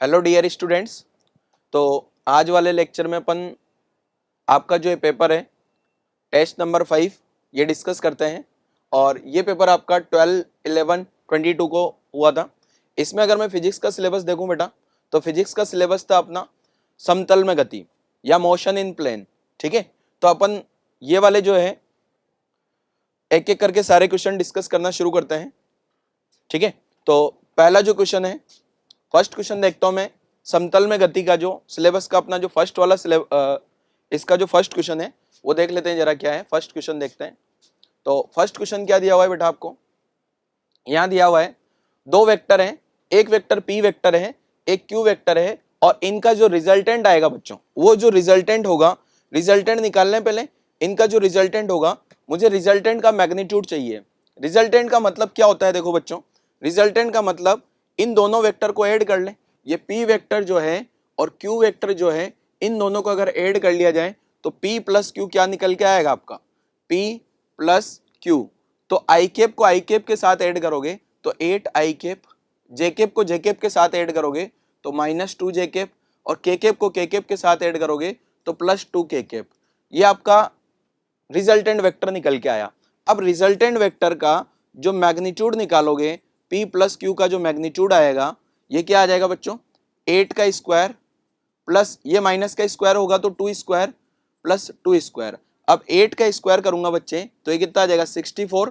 Hello dear students. तो आज वाले लेक्चर में अपन आपका जो ये पेपर है टेस्ट नंबर 5 ये डिस्कस करते हैं। और ये पेपर आपका 12, 11, 22 को हुआ था। इसमें अगर मैं फिजिक्स का सिलेबस देखूं बेटा तो फिजिक्स का सिलेबस था अपना समतल में गति या मोशन इन प्लेन। ठीक है, तो अपन ये वाले जो है एक एक करके सारे क्वेश्चन डिस्कस करना शुरू करते हैं। ठीक है, तो पहला जो क्वेश्चन है, फर्स्ट क्वेश्चन देखता हूं मैं। समतल में गति का जो सिलेबस का अपना जो फर्स्ट वाला इसका जो फर्स्ट क्वेश्चन है वो देख लेते हैं जरा क्या है। फर्स्ट क्वेश्चन देखते हैं। तो फर्स्ट क्वेश्चन क्या दिया हुआ है बेटा आपको, यहां दिया हुआ है दो वेक्टर हैं, एक वेक्टर p वेक्टर है, एक q वेक्टर है, और इनका जो रिजल्टेंट आएगा बच्चों, वो जो रिजल्टेंट होगा, रिजल्टेंट निकालने पहले इनका जो रिजल्टेंट होगा, मुझे रिजल्टेंट का मैग्नीट्यूड चाहिए। रिजल्टेंट का मतलब क्या होता है, देखो बच्चों, रिजल्टेंट का मतलब इन दोनों वेक्टर को ऐड कर लें। ये p वेक्टर जो है और q वेक्टर जो है, इन दोनों को अगर ऐड कर लिया जाए तो p प्लस q क्या निकल के आएगा आपका, p प्लस q। तो आई कैप को आई कैप के साथ ऐड करोगे तो 8 आई कैप, जे कैप को जे कैप के साथ ऐड करोगे तो -2 जे कैप, और के कैप को के कैप के साथ ऐड करोगे तो +2 के कैप। ये आपका रिजल्टेंट वेक्टर निकल के आया। अब रिजल्टेंट वेक्टर का जो मैग्नीट्यूड निकालोगे, p प्लस क्यू का जो मैग्नीट्यूड आएगा, ये क्या आ जाएगा बच्चों, 8 का स्क्वायर प्लस ये माइनस का स्क्वायर होगा तो 2 स्क्वायर प्लस 2 स्क्वायर। अब 8 का स्क्वायर करूंगा बच्चे तो ये कितना आ जाएगा, 64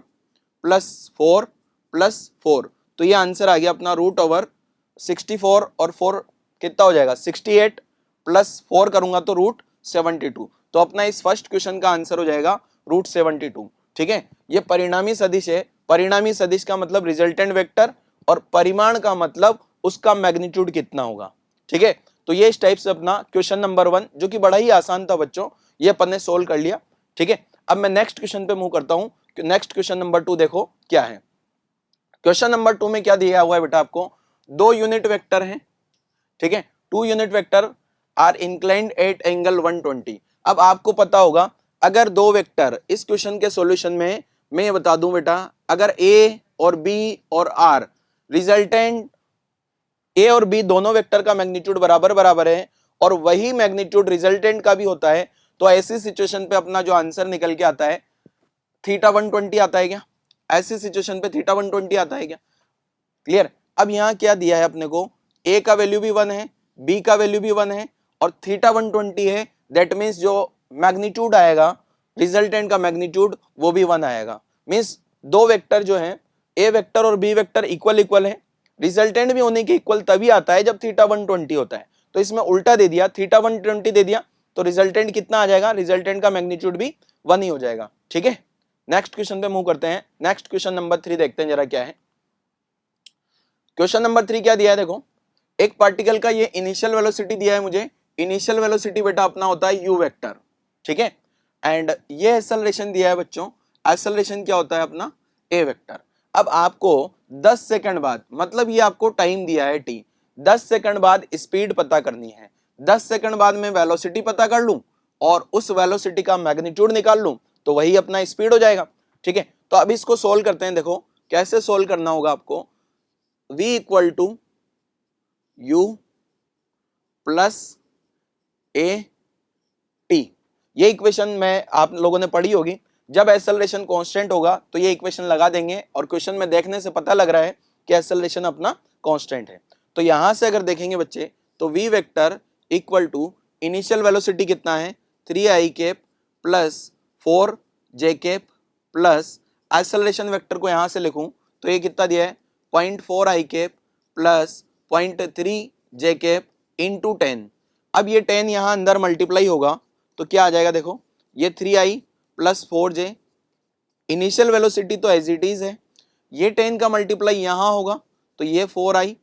प्लस 4 प्लस 4। तो ये आंसर आ गया अपना √64 और 4 कितना हो जाएगा, 68 प्लस 4 करूंगा तो √72। तो अपना इस फर्स्ट क्वेश्चन का आंसर हो जाएगा √72। ठीक है, ये परिणामी सदिश है। परिणामी सदिश का मतलब रिजल्टेंट वेक्टर, और परिमाण का मतलब उसका मैग्नीट्यूड कितना होगा। ठीक है, तो ये इस टाइप से अपना क्वेश्चन नंबर 1 जो कि बड़ा ही आसान था बच्चों, ये अपन ने सोल्व कर लिया। ठीक है, अब मैं नेक्स्ट क्वेश्चन पे मूव करता हूं। नेक्स्ट क्वेश्चन नंबर 2 देखो क्या है। क्वेश्चन नंबर 2 में क्या दिया हुआ है बेटा आपको, दो यूनिट वेक्टर हैं। ठीक है, 2 unit vector are inclined at angle 120। अब आपको पता होगा अगर दो वेक्टर, इस क्वेश्चन के सॉल्यूशन में मैं ये बता दूं बेटा, अगर ए और बी और आर, रिजल्टेंट ए और बी दोनों वेक्टर का मैग्नीट्यूड बराबर बराबर है और वही मैग्नीट्यूड रिजल्टेंट का भी होता है, तो ऐसी सिचुएशन पे अपना जो आंसर निकल के आता है थीटा 120 आता है क्या, ऐसी सिचुएशन पे थीटा 120 आता है क्या। क्लियर। अब यहाँ क्या दिया है अपने को, ए का वैल्यू भी 1 है, बी का वैल्यू भी 1 है और थीटा 120 है। दैट मीन्स जो मैग्नीट्यूड आएगा, रिजल्टेंट का मैग्नीट्यूड वो भी 1 आएगा। मीन्स दो वेक्टर जो है, ए वेक्टर और बी वेक्टर इक्वल इक्वल है। रिजल्टेंट भी होने के इक्वल तभी आता है जब थीटा 120 होता है। तो इसमें उल्टा दे दिया, थीटा 120 दे दिया तो रिजल्टेंट कितना आ जाएगा, रिजल्टेंट का मैग्नीट्यूड भी 1 ही हो जाएगा। ठीक है, नेक्स्ट क्वेश्चन पे मूव करते हैं। नेक्स्ट क्वेश्चन नंबर 3 देखते हैं जरा क्या है। क्वेश्चन नंबर 3 क्या दिया है, देखो, एक पार्टिकल का ये इनिशियल वेलोसिटी दिया है मुझे। इनिशियल वेलोसिटी बेटा अपना होता है u वेक्टर। ठीक है, एंड ये एक्सेलरेशन दिया है बच्चों। एक्सेलरेशन क्या होता है अपना a वेक्टर। अब आपको 10 सेकंड बाद, मतलब ये आपको टाइम दिया है t, 10 सेकंड बाद स्पीड पता करनी है। 10 सेकंड बाद मैं वेलोसिटी पता कर लूं और उस वेलोसिटी का मैग्नीट्यूड निकाल लूं तो वही अपना स्पीड हो जाएगा। ठीक है, तो अब इसको सोल्व करते हैं। देखो कैसे सोल्व करना होगा आपको, v equal to u plus A T. ये इक्वेशन में आप लोगों ने पढ़ी होगी। जब एक्सेलरेशन कांस्टेंट होगा तो ये इक्वेशन लगा देंगे और क्वेश्चन में देखने से पता लग रहा है कि एक्सेलरेशन अपना कांस्टेंट है। तो यहां से अगर देखेंगे बच्चे तो v vector equal to initial velocity कितना है, 3i cap plus 4j cap plus acceleration vector को यहां से लिखूं तो ये कितना दिया है, 0.4i cap plus 0.3j cap into 10। अब ये 10 यहाँ अंदर मल्टीप्लाई होगा तो क्या आ जाएगा, देखो ये 3i plus 4j, initial velocity तो एज इट इज है, ये 10 का मल्टीप्लाई यहाँ होगा तो ये 4i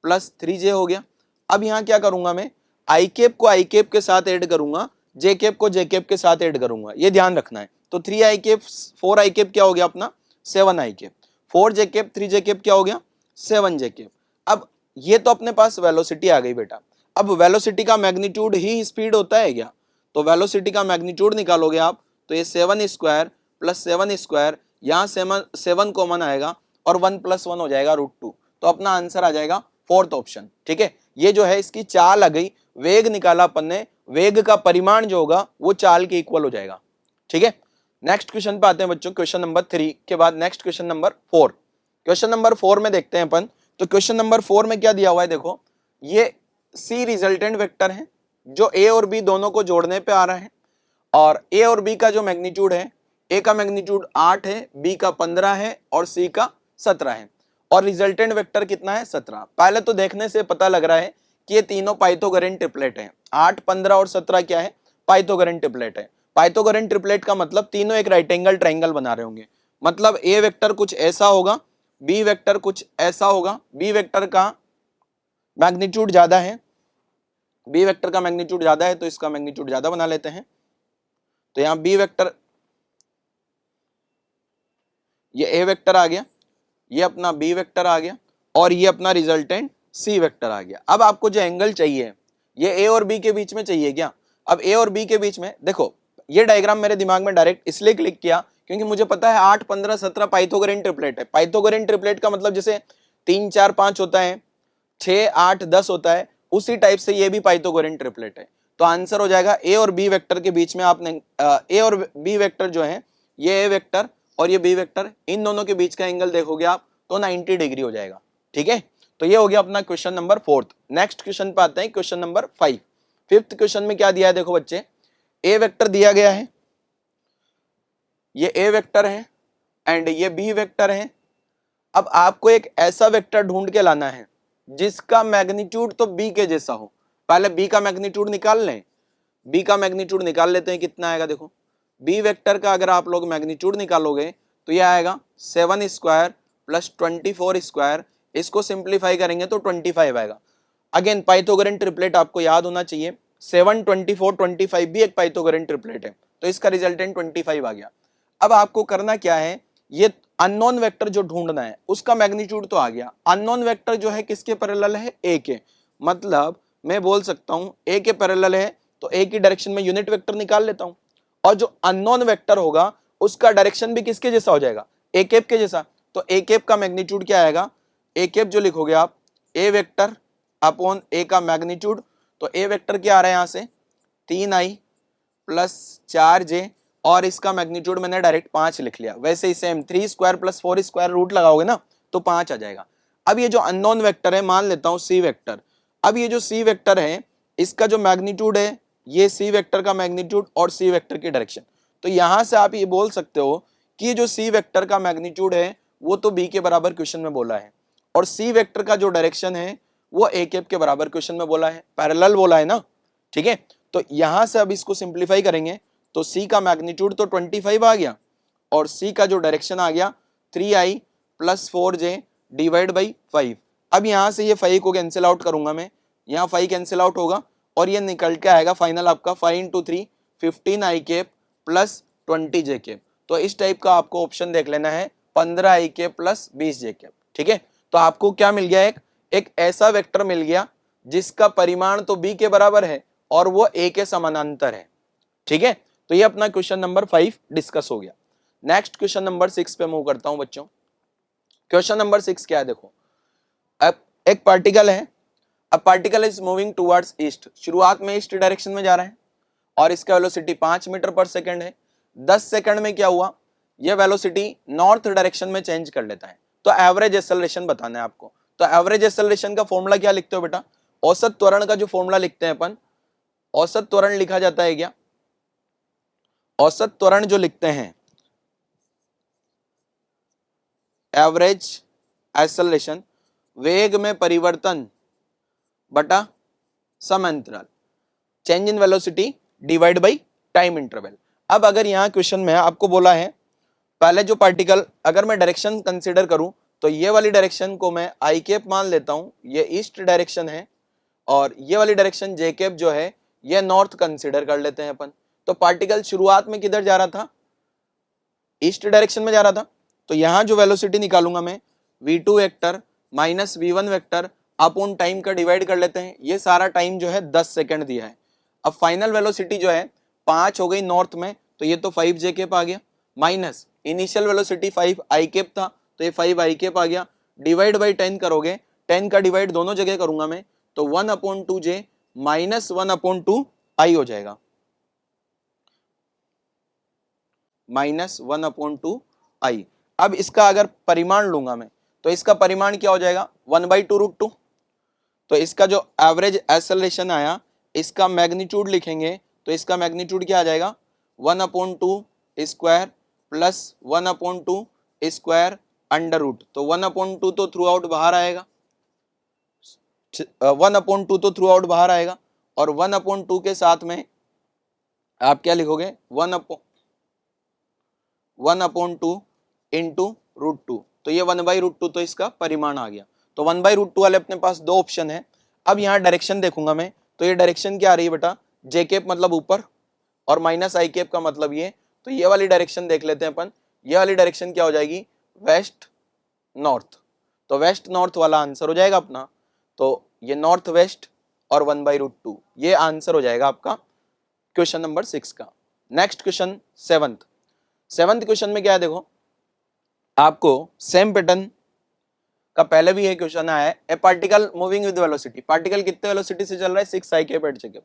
प्लस 3j हो गया। अब यहाँ क्या करूंगा मैं, आई कैप को आई कैप के साथ ऐड करूंगा, जे कैप को जे कैप के साथ ऐड करूंगा, ये ध्यान रखना है। तो 3i कैप 4i कैप क्या हो गया अपना 7i cap, 4j cap 3j cap क्या हो गया 7j कैप। अब ये तो अपने पास वेलोसिटी आ गई बेटा। अब वेलोसिटी का मैग्नीट्यूड ही स्पीड होता है क्या, तो वेलोसिटी का मैग्नीट्यूड निकालोगे आप तो ये 7 स्क्वायर प्लस 7 स्क्वायर, यहाँ 7 कॉमन आएगा और 1 + 1 हो जाएगा √2। तो अपना आंसर आ जाएगा फोर्थ ऑप्शन। ठीक है, ये जो है इसकी चाल आ गई, वेग निकाला अपन ने, वेग का परिमाण जो होगा वो चाल के इक्वल हो जाएगा। ठीक है, नेक्स्ट क्वेश्चन पे आते हैं बच्चों। क्वेश्चन नंबर 3 के बाद next question number 4। Question number 4 में देखते हैं अपन। तो क्वेश्चन नंबर 4 में क्या दिया हुआ है, देखो ये सी रिजल्टेंट वेक्टर है जो ए और बी दोनों को जोड़ने पे आ रहा है, और ए और बी का जो मैग्नीट्यूड है, ए का मैग्नीट्यूड 8 है, बी का 15 है और सी का 17 है, और रिजल्टेंट वेक्टर कितना है 17। पहले तो देखने से पता लग रहा है कि ये तीनों पाइथागोरन ट्रिपलेट हैं। 8, 15 और 17 क्या है, पाइथागोरन ट्रिपलेट है। पाइथागोरन ट्रिपलेट का मतलब तीनों एक राइट एंगल ट्रायंगल बना रहे होंगे, मतलब ए वेक्टर कुछ ऐसा होगा, बी वेक्टर कुछ ऐसा होगा, बी वेक्टर का मैग्नीट्यूड ज्यादा है, बी वेक्टर का मैग्नीट्यूड ज्यादा है तो इसका मैग्नीट्यूड ज्यादा बना लेते हैं। तो यहाँ बी वेक्टर, ये ए वेक्टर आ गया, ये अपना बी वेक्टर आ गया, और ये अपना रिजल्टेंट सी वेक्टर आ गया। अब आपको जो एंगल चाहिए ये ए और बी के बीच में चाहिए क्या। अब ए और बी के बीच में देखो, ये डायग्राम मेरे दिमाग में डायरेक्ट इसलिए क्लिक किया क्योंकि मुझे पता है 8, 15, 17 पाइथागोरन ट्रिपलेट है। पाइथागोरन ट्रिपलेट का मतलब जैसे 3, 4, 5 होता है, 6, 8, 10 होता है, उसी टाइप से ये भी पाइथागोरन ट्रिपलेट है। तो आंसर हो जाएगा ए और बी वेक्टर के बीच में आपने ए और बी वेक्टर जो है, ये ए वेक्टर और ये बी वेक्टर, इन दोनों के बीच का एंगल देखोगे आप तो 90 डिग्री हो जाएगा। ठीक है, तो ये हो गया अपना क्वेश्चन नंबर 4। नेक्स्ट क्वेश्चन पे आते हैं, क्वेश्चन नंबर 5। 5th क्वेश्चन में क्या दिया है, देखो बच्चे, ए वेक्टर दिया गया है, ये ए वेक्टर है एंड ये बी वेक्टर है। अब आपको एक ऐसा वेक्टर ढूंढ के लाना है जिसका मैग्नीट्यूड तो बी के जैसा हो। पहले बी का मैग्नीट्यूड निकाल लें, बी का मैग्नीट्यूड निकाल लेते हैं, कितना आएगा देखो, बी वेक्टर का अगर आप लोग मैग्नीट्यूड निकालोगे तो यह आएगा 7 स्क्वायर प्लस 24 स्क्वायर, इसको सिंप्लीफाई करेंगे तो 25 आएगा। अगेन पाइथागोरन ट्रिपलेट आपको याद होना चाहिए, 7, 24, 25 भी एक पाइथागोरन ट्रिपलेट है, तो इसका रिजल्टेंट 25 आ गया। अब आपको करना क्या है, ये अननोन वेक्टर जो ढूंढना है उसका मैग्नीट्यूड तो आ गया, अननोन वेक्टर जो है किसके पैरेलल है, ए के, मतलब मैं बोल सकता हूं ए के पैरेलल है तो ए की डायरेक्शन में यूनिट वेक्टर निकाल लेता हूं, और जो अननोन वेक्टर होगा उसका डायरेक्शन भी किसके जैसा हो जाएगा, ए कैप के जैसा। तो ए कैप का मैग्नीट्यूड क्या आएगा, ए कैप जो लिखोगे आप, ए वेक्टर अपॉन ए का मैग्नीट्यूड, तो ए वेक्टर क्या आ रहा है यहाँ से 3i प्लस 4j, और इसका मैग्नीट्यूड मैंने डायरेक्ट 5 लिख लिया। वैसे ही same 3 square plus 4 square root लगाओगे ना तो 5 आ जाएगा। अब ये जो अननोन वेक्टर है मान लेता हूं सी वेक्टर, अब ये जो सी वेक्टर है इसका जो मैग्नीट्यूड है, ये सी वेक्टर का मैग्नीट्यूड और सी वेक्टर की डायरेक्शन, तो यहां से आप ये बोल सकते हो कि ये जो सी वेक्टर का मैग्नीट्यूड है वो तो बी के बराबर क्वेश्चन में बोला है, और सी वेक्टर का जो डायरेक्शन है वो ए कैप के बराबर क्वेश्चन में बोला है, पैरेलल बोला है ना। ठीक है, तो यहां से अब इसको सिंप्लीफाई करेंगे तो सी का मैग्नीट्यूड तो 25 आ गया, और सी का जो डायरेक्शन आ गया 3i plus 4j divide by 5। अब यहां से ये 5 को कैंसिल आउट करूंगा मैं, यहाँ 5 कैंसिल आउट होगा और ये निकल के आएगा फाइनल आपका 5 into 3 15i cap plus 20j cap. तो इस टाइप का आपको ऑप्शन देख लेना है 15i cap plus 20j cap. ठीक है, तो आपको क्या मिल गया, एक ऐसा वेक्टर मिल गया जिसका परिमाण तो बी के बराबर है और वो ए के समानांतर है। ठीक है, तो ये अपना क्वेश्चन नंबर 5 डिस्कस हो गया। नेक्स्ट क्वेश्चन नंबर 6 पे मूव करता हूं बच्चों। क्वेश्चन नंबर 6 क्या है, देखो अब एक पार्टिकल है, अब particle is moving towards east, शुरुआत में ईस्ट डायरेक्शन में जा रहा है और इसका वेलोसिटी 5 मीटर पर सेकंड है। 10 सेकंड में क्या हुआ, यह वेलोसिटी नॉर्थ डायरेक्शन में चेंज कर लेता है। तो एवरेज एक्सेलरेशन बताना है आपको। तो एवरेज एक्सेलरेशन का फॉर्मूला क्या लिखते हो बेटा, औसत त्वरण का जो फॉर्मूला लिखते हैं अपन, औसत त्वरण लिखा जाता है क्या, औसत त्वरण जो लिखते हैं एवरेज एक्सेलरेशन, वेग में परिवर्तन बटा समांतराल, change in velocity divide by time interval. अब अगर यहाँ क्वेश्चन में आपको बोला है पहले जो पार्टिकल, अगर मैं डायरेक्शन कंसीडर करूं तो ये वाली डायरेक्शन को मैं आई कैप मान लेता हूं, ये ईस्ट डायरेक्शन है, और ये वाली डायरेक्शन जे कैप जो है ये नॉर्थ कंसीडर कर लेते हैं अपन। तो पार्टिकल शुरुआत में किधर जा रहा था, ईस्ट डायरेक्शन में जा रहा था, तो यहाँ जो वेलोसिटी निकालूंगा मैं v2 vector minus v1 vector upon time का डिवाइड कर लेते हैं, ये सारा टाइम जो है 10 सेकंड दिया है। अब फाइनल वेलोसिटी जो है 5 हो गई नॉर्थ में, तो ये तो 5j कैप आ गया, minus initial velocity 5i cap था तो ये 5i कैप आ गया, डिवाइड बाई 10 करोगे, 10 का डिवाइड दोनों जगह करूंगा मैं तो 1/2j माइनस 1/2i हो जाएगा, माइनस 1/2i। अब इसका अगर परिमाण लूंगा मैं तो इसका परिमाण क्या हो जाएगा 1/2√2। तो इसका जो एवरेज एक्सेलरेशन आया इसका मैग्नीट्यूड लिखेंगे तो इसका मैग्नीट्यूड क्या आ जाएगा 1/2 square plus 1/2 square under root. तो 1/2 तो थ्रू आउट बाहर आएगा, 1/2 तो थ्रू आउट बाहर आएगा और 1/2 के साथ में आप क्या लिखोगे 1/2 इंटू √2। तो ये 1/√2 तो इसका परिमाण आ गया। तो 1/√2 वाले अपने पास दो ऑप्शन है। अब यहाँ डायरेक्शन देखूंगा मैं तो ये डायरेक्शन क्या आ रही है बेटा, जे कैप मतलब ऊपर और माइनस आई कैप का मतलब ये। तो ये वाली डायरेक्शन देख लेते हैं अपन, ये वाली डायरेक्शन क्या हो जाएगी वेस्ट नॉर्थ। तो वेस्ट नॉर्थ वाला आंसर हो जाएगा अपना। तो ये नॉर्थ वेस्ट और 1/√2 ये आंसर हो जाएगा आपका क्वेश्चन नंबर 6 का। नेक्स्ट क्वेश्चन सेवंथ क्वेश्चन में क्या है देखो, आपको सेम पैटर्न का पहले भी ये क्वेश्चन आया है। A particle moving with velocity, particle कितने वेलोसिटी से चल रहा है 6i cap at second.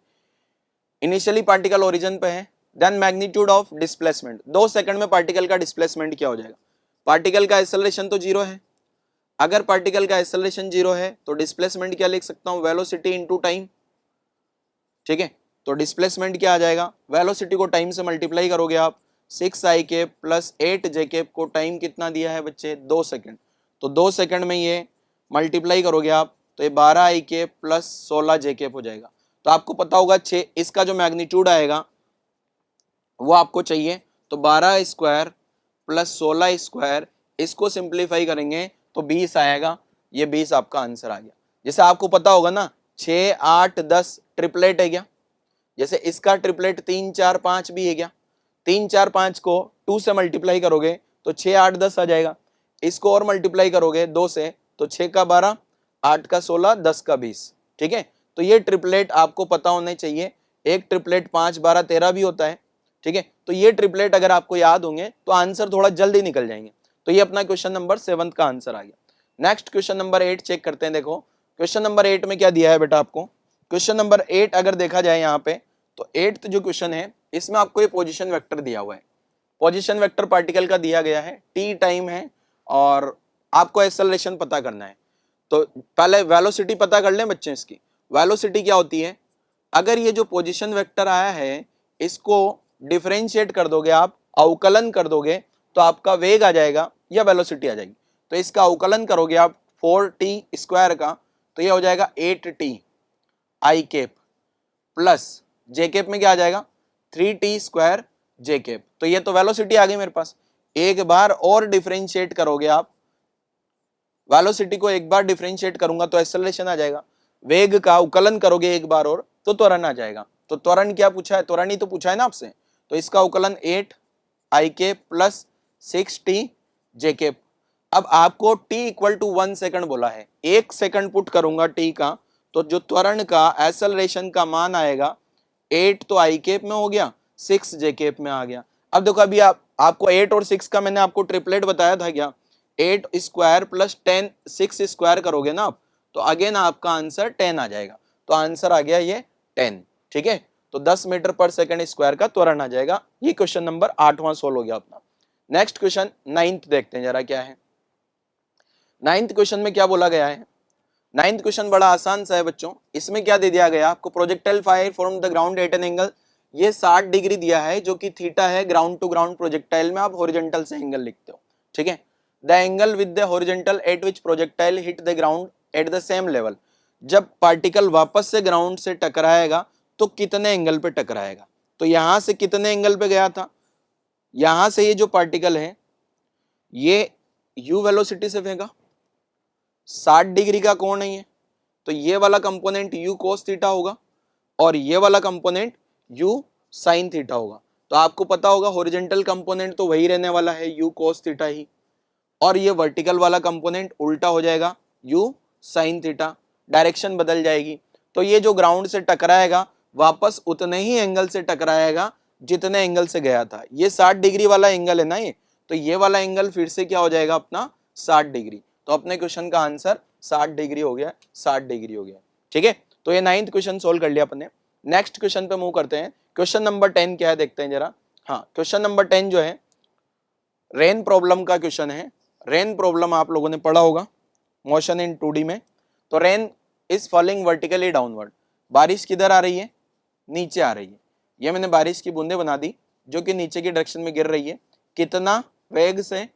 Initially particle origin पे है, then magnitude of displacement, 2 second में पार्टिकल का डिस्प्लेसमेंट क्या हो जाएगा। पार्टिकल का एक्सेलरेशन तो 0 है, अगर पार्टिकल का एक्सेलरेशन 0 है तो डिस्प्लेसमेंट क्या लिख सकता हूं वेलोसिटी इनटू टाइम। ठीक है, तो डिस्प्लेसमेंट क्या आ जाएगा, वेलोसिटी को टाइम से मल्टीप्लाई करोगे आप, 6i cap plus 8j cap को टाइम कितना दिया है बच्चे 2 सेकंड। तो 2 सेकंड में ये मल्टीप्लाई करोगे आप तो ये 12i cap plus 16j cap हो जाएगा। तो आपको पता होगा 6 इसका जो मैग्नीट्यूड आएगा वो आपको चाहिए। तो 12 स्क्वायर प्लस 16 स्क्वायर इसको सिंप्लीफाई करेंगे तो 20 आएगा। ये 20 आपका आंसर आ गया। जैसे आपको पता होगा ना 6 8 10 ट्रिपलेट है क्या, जैसे इसका ट्रिपलेट 3 4 5 भी है क्या। 3 4 5 को 2 से मल्टीप्लाई करोगे तो 6 8 10 आ जाएगा। इसको और मल्टीप्लाई करोगे 2 से तो 6 का 12 8 का 16 10 का 20। ठीक है, तो ये ट्रिपलेट आपको पता होने चाहिए। एक ट्रिपलेट 5 12 13 भी होता है। ठीक है, तो ये ट्रिपलेट अगर आपको याद होंगे तो आंसर थोड़ा जल्दी निकल जाएंगे। तो ये अपना क्वेश्चन नंबर 7 का आंसर आ गया। नेक्स्ट क्वेश्चन नंबर 8 चेक करते हैं। देखो क्वेश्चन नंबर 8 में क्या दिया है बेटा आपको, क्वेश्चन नंबर 8 अगर देखा जाए यहाँ पे तो 8th जो क्वेश्चन है इसमें आपको ये पोजीशन वेक्टर दिया हुआ है। पोजीशन वेक्टर पार्टिकल का दिया गया है, t टाइम है और आपको एक्सेलरेशन पता करना है। तो पहले वेलोसिटी पता कर लें बच्चे। इसकी वेलोसिटी क्या होती है, अगर ये जो पोजीशन वेक्टर आया है इसको डिफरेंशिएट कर दोगे आप, अवकलन कर दोगे तो आपका वेग आ जाएगा या वेलोसिटी आ जाएगी। तो इसका अवकलन करोगे आप 4t स्क्वायर का तो ये हो जाएगा 8t आई कैप प्लस जे कैप में क्या आ जाएगा 3t स्क्वायर जे कैप। तो ये तो वेलोसिटी आ गई मेरे पास। एक बार और डिफरेंशिएट करोगे आप, वेलोसिटी को एक बार डिफरेंशिएट करूंगा तो एक्सेलरेशन आ जाएगा। वेग का उकलन करोगे एक बार और तो त्वरण आ जाएगा। तो त्वरण क्या पूछा है, त्वरण ही तो पूछा है ना आपसे। तो इसका उकलन 8i कैप प्लस 6t जे कैप। अब आपको t इक्वल टू 1 सेकंड बोला है, 1 सेकंड पुट करूंगा t का तो जो त्वरण का एक्सेलरेशन का मान आएगा 8 तो आई कैप में हो गया, 6 जे कैप में आ गया। अब देखो अभी आपको 8 और 6 का मैंने आपको ट्रिपलेट बताया था क्या, 8 स्क्वायर प्लस 10 6 स्क्वायर करोगे ना आप तो अगेन आपका आंसर 10 आ जाएगा। तो आंसर आ गया ये 10। ठीक है, तो 10 मीटर पर सेकंड स्क्वायर का त्वरण आ जाएगा। ये क्वेश्चन नंबर 8वां सोल्व हो गया अपना। नेक्स्ट क्वेश्चन 9th देखते हैं जरा क्या है। 9th क्वेश्चन में क्या बोला गया है, 9th क्वेश्चन बड़ा आसान सा है बच्चों। इसमें क्या दे दिया गया आपको, projectile fire from the ground eight an angle, ये 60 डिग्री दिया है जो कि थीटा है। ग्राउंड टू ग्राउंड प्रोजेक्टाइल में आप हॉरिजॉन्टल से एंगल लिखते हो। ठीक है, the angle with the horizontal eight which projectile hit the ground at the same level, जब पार्टिकल वापस से ग्राउंड से टकराएगा तो कितने एंगल पे टकराएगा। तो यहां से कितने एंगल पे गया था, यहां से ये जो पार्टिकल है ये u वेलोसिटी से फेंका, 60 डिग्री का कोण नहीं है तो ये वाला कंपोनेंट u cos थीटा होगा और ये वाला कंपोनेंट u sin थीटा होगा। तो आपको पता होगा हॉरिजॉन्टल कंपोनेंट तो वही रहने वाला है u cos थीटा ही, और ये वर्टिकल वाला कंपोनेंट उल्टा हो जाएगा u sin थीटा, डायरेक्शन बदल जाएगी। तो ये जो ग्राउंड से टकराएगा वापस उतने ही एंगल से टकराएगा जितने एंगल से गया था। ये 60 डिग्री वाला एंगल है ना ये, तो ये वाला एंगल फिर से क्या हो जाएगा अपना 60 डिग्री। तो अपने क्वेश्चन का आंसर 60 डिग्री हो गया, 60 डिग्री हो गया। ठीक है, तो ये 9th क्वेश्चन सोल्व कर लिया अपन ने। नेक्स्ट क्वेश्चन पे मूव करते हैं। क्वेश्चन नंबर 10 क्या है देखते हैं जरा। हाँ, क्वेश्चन नंबर 10 जो है रेन प्रॉब्लम का क्वेश्चन है। रेन प्रॉब्लम आप लोगों ने पढ़ा होगा मोशन इन 2D में। तो rain is falling vertically downward, बारिश किधर आ रही है, नीचे आ रही है। ये मैंने बारिश की बूंदे बना दी जो कि नीचे की डायरेक्शन में गिर रही है। कितना वेग से,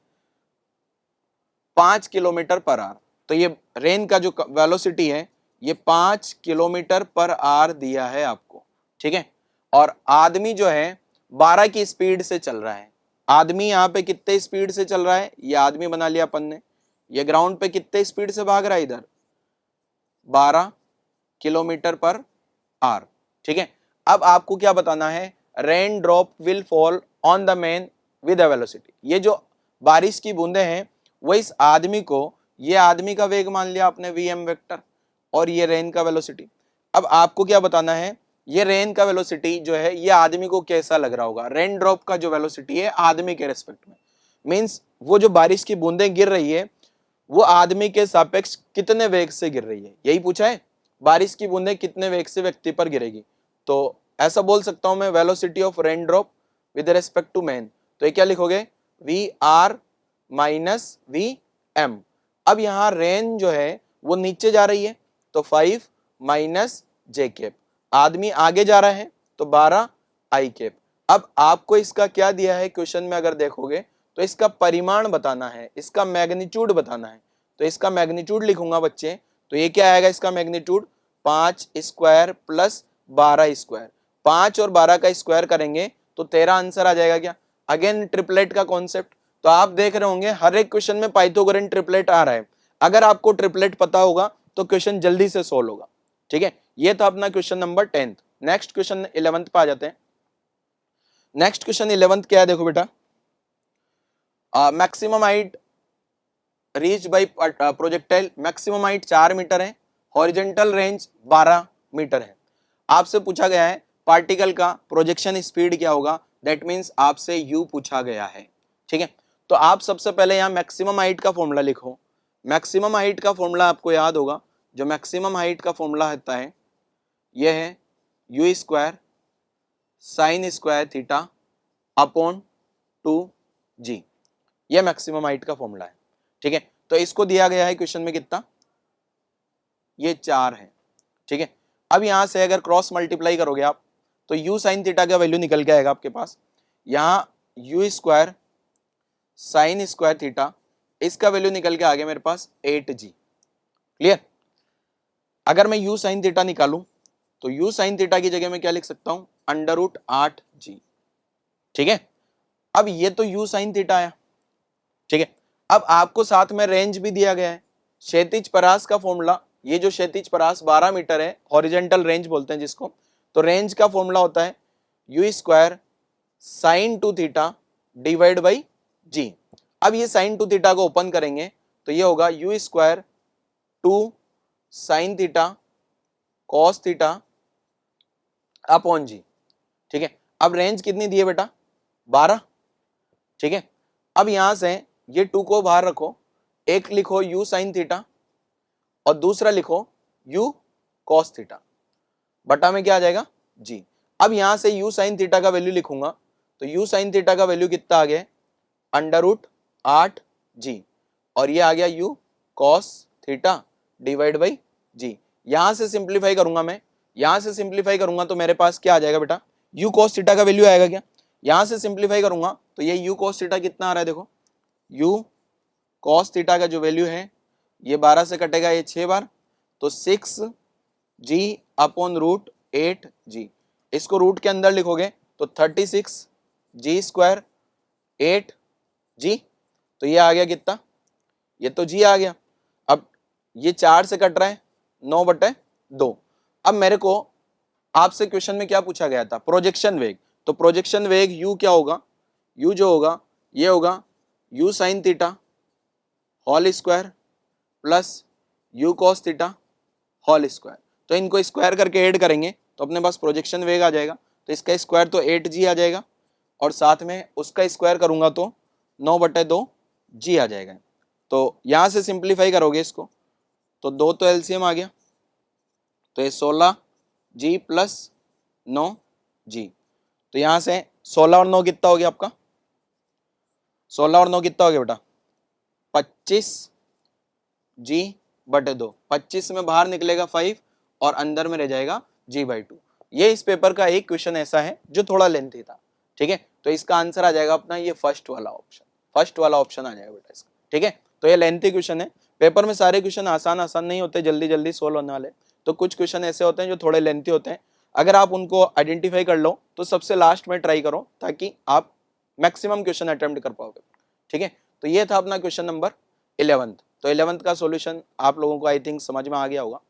5 किलोमीटर पर आवर। तो ये रेन का जो वेलोसिटी है ये 5 किलोमीटर पर आवर दिया है आपको, ठीक है। और आदमी जो है 12 की स्पीड से चल रहा है। आदमी यहाँ पे कितने स्पीड से चल रहा है, ये आदमी बना लिया अपन ने। ये ग्राउंड पे कितने स्पीड से भाग रहा है, इधर 12 किलोमीटर पर आवर, ठीक है। अब आपको क्या बताना है, rain drop will fall on the man with a velocity. ये जो बारिश की बूंदे हैं वो इस आदमी को, ये आदमी का वेग मान लिया आपने वीएम वेक्टर, और ये रेन का वेलोसिटी। अब आपको क्या बताना है, ये रेन का वेलोसिटी जो है ये आदमी को कैसा लग रहा होगा। रेन ड्रॉप का जो वेलोसिटी है आदमी के रेस्पेक्ट में, मींस वो जो बारिश की बूंदें गिर रही है वो आदमी के सापेक्ष कितने वेग से गिर रही है, यही पूछा है। बारिश की बूंदें कितने वेग से व्यक्ति पर गिरेगी, तो ऐसा बोल सकता हूं मैं, velocity of rain drop with respect to man. तो ये क्या लिखोगे, V R minus V M. अब यहाँ रेन जो है वो नीचे जा रही है तो 5 माइनस जे कैप, आदमी आगे जा रहा है तो 12 आई कैप। अब आपको इसका क्या दिया है क्वेश्चन में, अगर देखोगे तो इसका परिमाण बताना है, इसका मैग्नीट्यूड बताना है। तो इसका मैग्नीट्यूड लिखूंगा बच्चे, तो ये क्या आएगा इसका मैग्नीट्यूड, 5 स्क्वायर प्लस 12 स्क्वायर। 5 और 12 का स्क्वायर करेंगे तो 13 आंसर आ जाएगा क्या। अगेन ट्रिपलेट का कॉन्सेप्ट, तो आप देख रहे होंगे हर एक क्वेश्चन में पाइथागोरन ट्रिपलेट आ रहा है। अगर आपको ट्रिपलेट पता होगा तो क्वेश्चन जल्दी से सोल्व होगा, ठीक है। ये था अपना question number 10। Next question 11th पे आ जाते हैं। नेक्स्ट क्वेश्चन 11th क्या है, देखो बेटा, maximum height reach by projectile, maximum height 4 metre है, हॉरिजॉन्टल रेंज 12 मीटर है। आपसे पूछा गया है पार्टिकल का प्रोजेक्शन स्पीड क्या होगा, दैट मीन्स आपसे यू पूछा गया है, ठीक है। तो आप सबसे पहले यहाँ मैक्सिमम हाइट का फॉर्मूला लिखो। मैक्सिमम हाइट का फॉर्मूला आपको याद होगा, जो मैक्सिमम हाइट का फॉर्मूला होता है यह है u square sine square theta upon 2g। यह मैक्सिमम हाइट का फॉर्मूला है, ठीक है। तो इसको दिया गया है क्वेश्चन में कितना, ये 4 है, ठीक है। अब यहां से अगर क्रॉस मल्टीप्लाई करोगे आप तो u साइन थीटा का वैल्यू निकल के आएगा आपके पास। यहाँ you square sine square theta, इसका वैल्यू निकल के आ गया मेरे पास 8g। क्लियर। अगर मैं u साइन थीटा निकालूं तो u साइन थीटा की जगह में क्या लिख सकता हूं, √8g, ठीक है। अब ये तो u साइन थीटा आया, ठीक है। अब आपको साथ में रेंज भी दिया गया है, क्षैतिज परास का फॉर्मूला। ये जो क्षैतिज परास 12 मीटर है, हॉरिजॉन्टल रेंज बोलते हैं जिसको, तो रेंज का फॉर्मूला होता है u square sine 2 theta divide by g. अब ये साइन 2 थीटा को ओपन करेंगे तो ये होगा u square 2 sine theta cos theta upon g, ठीक है। अब रेंज कितनी दी है बेटा, 12, ठीक है। अब यहां से ये 2 को बाहर रखो, एक लिखो u साइन थीटा और दूसरा लिखो u कॉस थीटा, बटा में क्या आ जाएगा जी। अब यहां से u साइन थीटा का वैल्यू लिखूंगा तो u साइन थीटा का वैल्यू कितना आ गया, √8g, और ये आ गया u cos theta divide by g. यहां से सिंप्लीफाई करूंगा मैं, यहां से सिंप्लीफाई करूंगा तो मेरे पास क्या आ जाएगा बेटा, u कॉस थीटा का वैल्यू आएगा क्या। यहां से सिंप्लीफाई करूंगा तो ये u कॉस थीटा कितना आ रहा है, देखो u कॉस थीटा का जो वैल्यू है ये 12 से कटेगा ये 6 बार, तो 6g अपॉन √8g। इसको रूट के अंदर लिखोगे तो 36g स्क्वायर 8g, तो ये आ गया कितना, ये तो g आ गया। अब ये 4 से कट रहा है 9/2। अब मेरे को आपसे क्वेश्चन में क्या पूछा गया था, प्रोजेक्शन वेग। तो प्रोजेक्शन वेग u क्या होगा, u जो होगा ये होगा u sine theta whole square plus u cos theta whole square. तो इनको स्क्वायर करके ऐड करेंगे तो अपने पास प्रोजेक्शन वेग आ जाएगा। तो इसका स्क्वायर तो 8g आ जाएगा और साथ में उसका स्क्वायर करूंगा तो 9/2g आ जाएगा। तो यहाँ से सिंप्लीफाई करोगे इसको तो 2 तो एलसीएम आ गया, तो ये 16g प्लस 9g, तो यहां से 16 और 9 कितना हो गया आपका, 16 और 9 कितना हो गया बेटा 25g बटे 2, 25 में बाहर निकलेगा 5 और अंदर में रह जाएगा g/2। ये इस पेपर का एक क्वेश्चन ऐसा है जो थोड़ा लेंथी था, ठीक है। तो इसका आंसर आ जाएगा अपना ये फर्स्ट वाला ऑप्शन आ जाएगा बेटा इसका, ठीक है। तो ये लेंथी क्वेश्चन है, पेपर में सारे क्वेश्चन आसान नहीं होते, जल्दी जल्दी सोल्व होने वाले, तो कुछ क्वेश्चन ऐसे होते हैं जो थोड़े लेंथी होते हैं। अगर आप उनको आइडेंटिफाई कर लो तो सबसे लास्ट में ट्राई करो ताकि आप मैक्सिमम क्वेश्चन अटेम्प्ट कर पाओगे, ठीक है। तो ये था अपना क्वेश्चन नंबर 11। तो 11th का सॉल्यूशन आप लोगों को आई थिंक समझ में आ गया होगा।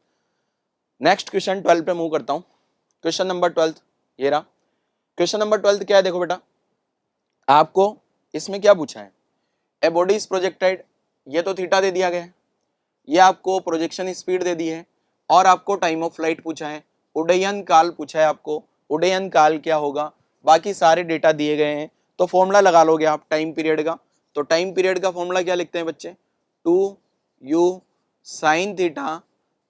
नेक्स्ट क्वेश्चन 12 पे मूव करता हूं। क्वेश्चन नंबर 12 ये रहा। क्वेश्चन नंबर 12 क्या है, देखो बेटा आपको इसमें क्या पूछा है, ए बॉडी इज प्रोजेक्टेड, ये तो थीटा दे दिया गया है, ये आपको प्रोजेक्शन स्पीड दे दी है और आपको टाइम ऑफ फ्लाइट पूछा है, उड्डयन काल पूछा है आपको, उड्डयन काल क्या होगा, बाकी सारे डेटा दिए गए हैं। तो फॉर्मूला लगा लोगे आप टाइम पीरियड का। तो टाइम पीरियड का फॉर्मूला क्या लिखते हैं बच्चे, 2u sin theta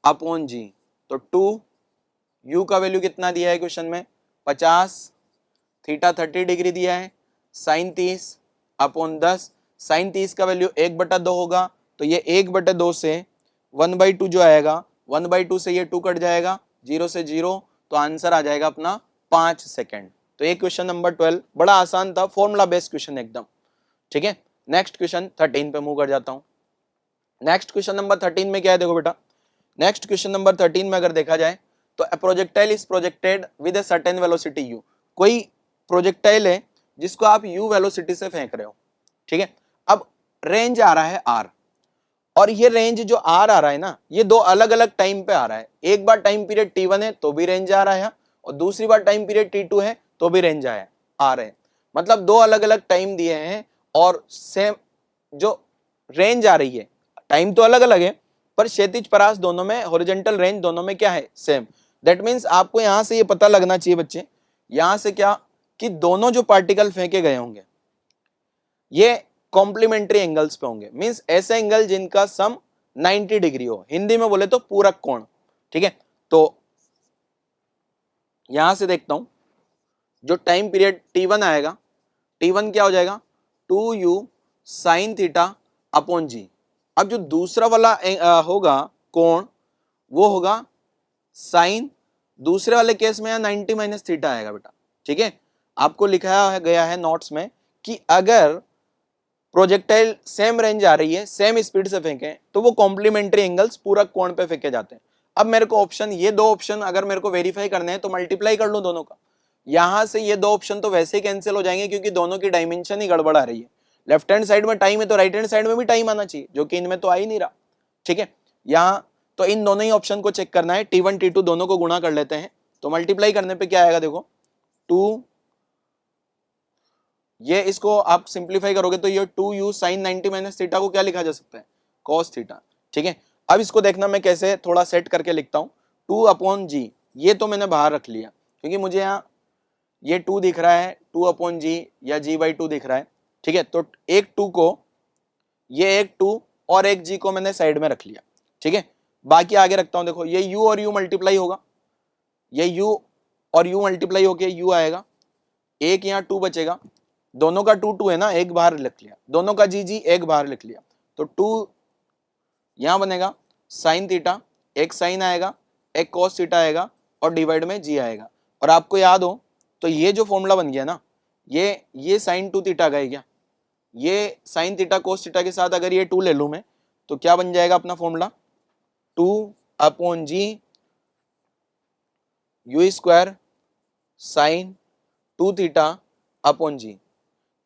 upon g. तो 2u का वैल्यू कितना दिया है क्वेश्चन में 50, थीटा 30 डिग्री दिया है, साइन 30 अपॉन 10, साइन 30 का वैल्यू 1/2 होगा, तो ये 1/2 से 1/2 जो आएगा, 1/2 से ये 2 कट जाएगा, 0 से 0, तो आंसर आ जाएगा अपना 5 सेकेंड। तो ये क्वेश्चन नंबर 12 बड़ा आसान था, फॉर्मूला बेस्ड क्वेश्चन एकदम, ठीक है। नेक्स्ट क्वेश्चन 13 पे मूव कर जाता हूं। नेक्स्ट क्वेश्चन नंबर 13 में क्या है, देखो बेटा नेक्स्ट क्वेश्चन नंबर 13 में अगर देखा जाए तो a projectile is projected with a certain velocity u, कोई प्रोजेक्टाइल है जिसको आप u वेलोसिटी से फेंक रहे हो, ठीक है। अब रेंज आ रहा है r, और ये रेंज जो r आ रहा है ना, ये दो अलग अलग टाइम पे आ रहा है। एक बार टाइम पीरियड t1 है तो भी रेंज आ रहा है, और दूसरी बार टाइम पीरियड t2 है तो भी रेंज आ रहे हैं, मतलब दो अलग अलग टाइम दिए हैं और सेम जो रेंज आ रही है, टाइम तो अलग अलग है पर क्षैतिज परास दोनों में, हॉरिजॉन्टल रेंज दोनों में क्या है सेम। दैट मींस आपको यहां से ये पता लगना चाहिए बच्चे, यहां से क्या कि दोनों जो पार्टिकल फेंके गए होंगे ये कॉम्प्लीमेंट्री एंगल्स पे होंगे, मींस ऐसे एंगल जिनका सम 90 डिग्री हो, हिंदी में बोले तो पूरक कोण, ठीक है। तो यहां से देखता हूं जो टाइम पीरियड t1 आएगा, t1 क्या हो जाएगा 2u sin थीटा अपॉन जी। अब जो दूसरा वाला होगा कोण वो होगा साइन, दूसरे वाले केस में 90 माइनस थीटा आएगा बेटा, ठीक है। आपको लिखा गया है नोट्स में कि अगर प्रोजेक्टाइल सेम रेंज आ रही है, सेम स्पीड से फेंके तो वो कॉम्प्लीमेंट्री एंगल्स पूरक कोण पे फेंके जाते हैं। अब मेरे को ऑप्शन, ये दो ऑप्शन अगर मेरे को वेरीफाई करने हैं तो मल्टीप्लाई कर लूं दोनों का, यहां से ये दो ऑप्शन तो वैसे ही कैंसिल हो जाएंगे क्योंकि दोनों की डायमेंशन ही गड़बड़ आ रही है। लेफ्ट हैंड साइड में टाइम है तो राइट हैंड साइड में भी टाइम आना चाहिए, जो कि इनमें तो आ ही नहीं रहा, ठीक है। यहाँ तो इन दोनों ही ऑप्शन को चेक करना है, t1 t2 दोनों को गुणा कर लेते हैं, तो मल्टीप्लाई करने पे क्या आएगा देखो 2, ये इसको आप सिंप्लीफाई करोगे तो ये 2u sin 90 माइनस थीटा को क्या लिखा जा सकता है cos थीटा, ठीक है। अब इसको देखना मैं कैसे थोड़ा सेट करके लिखता हूं, 2 अपॉन जी, ये तो मैंने बाहर रख लिया क्योंकि मुझे यहाँ ये 2 दिख रहा है, 2 अपॉन जी या g/2 दिख रहा है, ठीक है। तो एक 2 को, ये एक 2 और एक g को मैंने साइड में रख लिया, ठीक है। बाकी आगे रखता हूं, देखो ये u और u मल्टीप्लाई होगा, ये u और u मल्टीप्लाई होके u आएगा, एक यहाँ 2 बचेगा, दोनों का 2 2 है ना, एक बाहर लिख लिया, दोनों का जी एक बाहर लिख लिया, तो 2 यहां बनेगा साइन थीटा, एक साइन आएगा, एक कॉस थीटा आएगा और डिवाइड में जी आएगा। और आपको याद हो तो ये जो फॉर्मूला बन गया ना, ये साइन 2 थीटा गए क्या, ये साइन थीटा कोस थीटा के साथ अगर ये 2 ले लूं मैं तो क्या बन जाएगा अपना formula 2 upon g u square sine 2 theta upon g.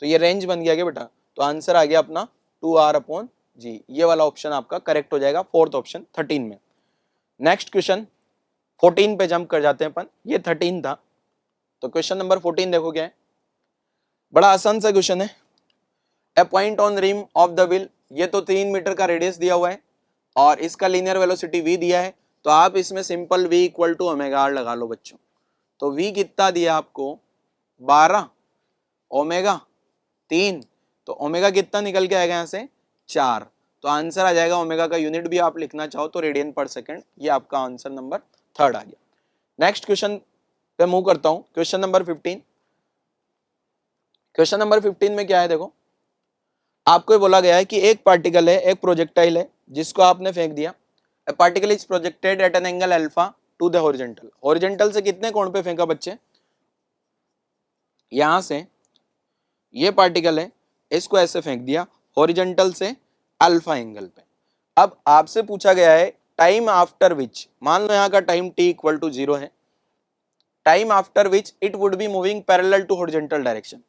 तो ये रेंज बन गया क्या बेटा, तो आंसर आ गया अपना 2r अपॉन जी, ये वाला ऑप्शन आपका करेक्ट हो जाएगा, फोर्थ ऑप्शन 13 में। नेक्स्ट क्वेश्चन 14 पे जंप कर जाते हैं अपन, ये 13 था, तो क्वेश्चन नंबर 14 देखो क्या है, बड़ा आसान सा क्वेश्चन है। A point on rim of the wheel, ये तो 3 मीटर का रेडियस दिया हुआ है और इसका लीनियर वेलोसिटी v दिया है, तो आप इसमें simple v equal to omega R लगा लो बच्चों। तो v कितना दिया आपको 12, ओमेगा 3, तो ओमेगा कितना निकल के आएगा यहाँ से 4, तो आंसर आ जाएगा, ओमेगा का यूनिट भी आप लिखना चाहो तो रेडियन पर सेकंड, ये आपका आंसर नंबर थर्ड आ गया। नेक्स्ट क्वेश्चन पे मूव करता हूं, क्वेश्चन नंबर 15। क्वेश्चन नंबर 15 में क्या है, देखो आपको ये बोला गया है कि एक पार्टिकल है, एक प्रोजेक्टाइल है जिसको आपने फेंक दिया। ए particle is projected at an angle alpha two the horizontal. Horizontal से कितने कोण पे फेंका बच्चे, यहां से ये पार्टिकल है, इसको ऐसे फेंक दिया हॉरिजॉन्टल से अल्फा एंगल पे। अब आपसे पूछा गया है टाइम आफ्टर विच, मान लो यहाँ का टाइम t इक्वल टू 0 है, time after which it would be moving parallel to horizontal direction.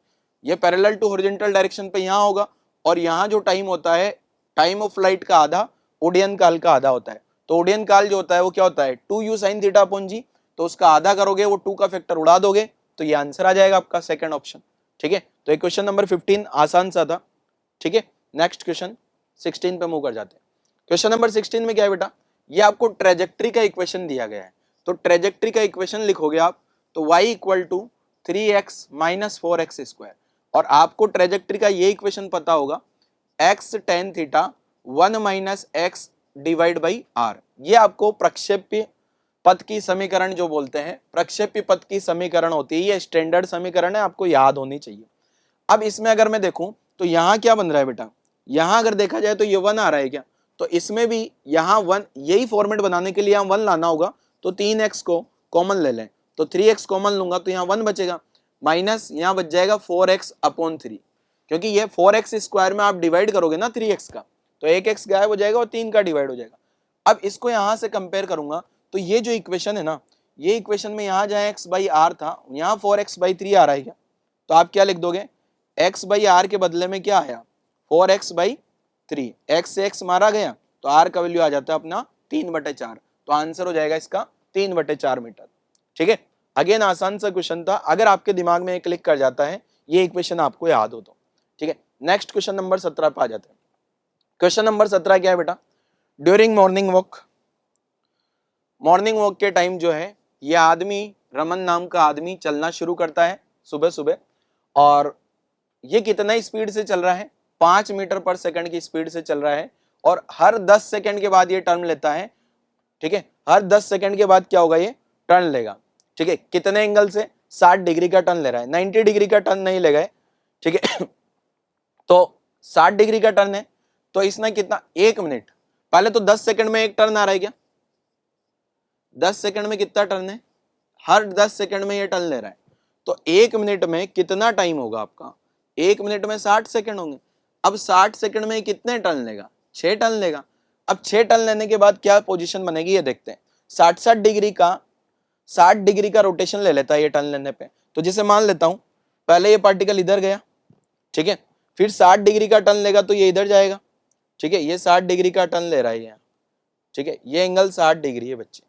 ये पैरेलल टू हॉरिजॉन्टल डायरेक्शन पे यहाँ होगा, और यहाँ जो टाइम होता है, टाइम ऑफ लाइट का आधा ओडियन काल का आधा होता है। तो ओडियन काल जो होता है वो क्या होता है, 2u sin theta upon g. तो उसका आधा करोगे, वो 2 का फैक्टर उड़ा दोगे, तो ये आंसर आ जाएगा आपका सेकंड ऑप्शन। ठीक है, तो ये क्वेश्चन नंबर 15 आसान सा था। ठीक है, नेक्स्ट क्वेश्चन 16 पे मूव कर जाते हैं। क्वेश्चन नंबर 16 में क्या है बेटा, ये आपको ट्रेजेक्ट्री का इक्वेशन दिया गया है। तो ट्रेजेक्ट्री का इक्वेशन लिखोगे आप, तो y equal to 3x minus 4x square, और आपको ट्रेजेक्ट्री का ये इक्वेशन पता होगा x tan theta 1 minus x divide by r। ये आपको प्रक्षेप्य पथ की समीकरण जो बोलते हैं, प्रक्षेप्य पथ की समीकरण होती है, ये स्टैंडर्ड समीकरण है, आपको याद होनी चाहिए। अब इसमें अगर मैं देखूं तो यहाँ क्या बन रहा है बेटा, यहाँ अगर देखा जाए तो ये 1 आ रहा है क्या, तो इसमें भी यहाँ 1, यही फॉर्मेट बनाने के लिए यहाँ 1 लाना होगा। तो 3x को कॉमन ले लें, तो 3x कॉमन लूंगा तो यहाँ 1 बचेगा, माइनस यहाँ बच जाएगा 4x अपॉन 3, क्योंकि ये 4x स्क्वायर में आप डिवाइड करोगे ना 3x का, तो एक x गायब हो जाएगा और 3 का डिवाइड हो जाएगा। अब इसको यहाँ से कंपेयर करूंगा, तो ये जो इक्वेशन है ना, ये इक्वेशन में यहाँ जहाँ x बाई आर था, यहाँ 4x बाई 3 आ रहा है क्या, तो आप क्या लिख दोगे, x बाई आर के बदले में क्या आया 4x बाई 3, x से x मारा गया तो r का वैल्यू आ जाता है अपना 3/4, तो आंसर हो जाएगा इसका 3/4 मीटर। ठीक है, अगेन आसान सा क्वेश्चन था, अगर आपके दिमाग में क्लिक कर जाता है ये इक्वेशन आपको याद हो तो। ठीक है, नेक्स्ट क्वेश्चन नंबर 17 पे आ जाते हैं। क्वेश्चन नंबर 17 क्या है बेटा, during morning walk, morning walk के टाइम जो है ये आदमी, रमन नाम का आदमी चलना शुरू करता है सुबह सुबह, और ये कितना स्पीड से चल रहा है, 5 मीटर पर सेकंड की स्पीड से चल रहा है, और हर 10 सेकंड के बाद ये टर्न लेता है। ठीक है, हर 10 सेकंड के बाद क्या होगा, ये टर्न लेगा। ठीक है, कितने एंगल से, 60 डिग्री का टर्न ले रहा है, 90 डिग्री का टर्न नहीं लेगा। ठीक है तो 60 डिग्री का टर्न है, तो इसने कितना, 1 मिनट, पहले तो 10 सेकंड में एक टर्न आ रहा है क्या, 10 सेकंड में कितना टर्न है, हर 10 सेकंड में ये टर्न ले रहा है, तो 1 मिनट में कितना टाइम होगा आपका, 1 मिनट में 60 सेकंड होंगे। अब 60 सेकंड में कितने टर्न लेगा, 6 टर्न लेगा। अब 6 टर्न लेने के बाद क्या पोजीशन बनेगी ये देखते हैं। 60 डिग्री का रोटेशन ले लेता है ये टर्न लेने पे, तो जैसे मान लेता हूं पहले ये पार्टिकल इधर गया, ठीक है, फिर 60 डिग्री का टर्न लेगा तो ये इधर जाएगा। ठीक है, ये 60 डिग्री का टर्न ले रहा है यहाँ। ठीक है, ये एंगल 60 डिग्री है बच्चे।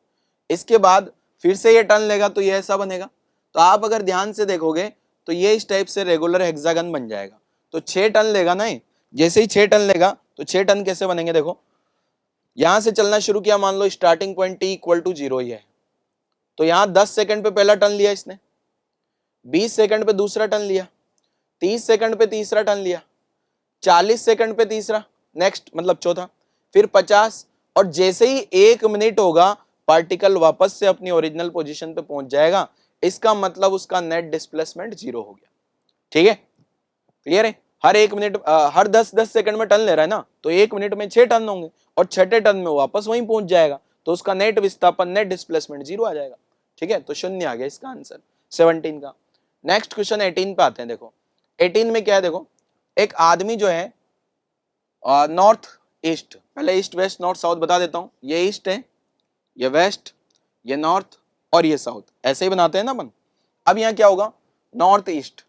इसके बाद फिर से ये टर्न लेगा तो ये ऐसा बनेगा। तो आप अगर ध्यान से देखोगे तो ये इस टाइप से रेगुलर हेक्सागन बन जाएगा। तो 6 टर्न लेगा ना, जैसे ही 6 टर्न लेगा तो 6 टर्न कैसे बनेंगे, देखो यहां से चलना शुरू किया, मान लो starting point t equal to 0 ही है, तो यहाँ 10 सेकंड पे पहला टर्न लिया इसने, 20 सेकंड पे दूसरा टर्न लिया, 30 सेकंड पे तीसरा टर्न लिया, 40 सेकंड पे तीसरा, नेक्स्ट मतलब चौथा, फिर 50, और जैसे ही 1 मिनट होगा पार्टिकल वापस से अपनी ओरिजिनल पोजीशन पे पहुंच जाएगा। इसका मतलब उसका नेट डिस्प्लेसमेंट 0 हो गया। ठीक है, क्लियर है, हर 1 मिनट हर 10 सेकंड में टर्न ले रहा है ना, तो 1 मिनट में 6 टर्न होंगे, और छठे टर्न में वापस वहीं पहुंच जाएगा, तो उसका नेट विस्थापन, नेट डिस्प्लेसमेंट 0 आ जाएगा। ठीक है, तो 0 आ गया इसका आंसर 17 का। नेक्स्ट क्वेश्चन 18 पे आते हैं। देखो 18 में क्या है, देखो एक आदमी जो है नॉर्थ ईस्ट, पहले ईस्ट वेस्ट नॉर्थ साउथ बता देता हूं, ये ईस्ट है, ये वेस्ट, ये नॉर्थ, और ये साउथ, ऐसे ही बनाते हैं ना अपन। अब यहाँ क्या होगा, north east,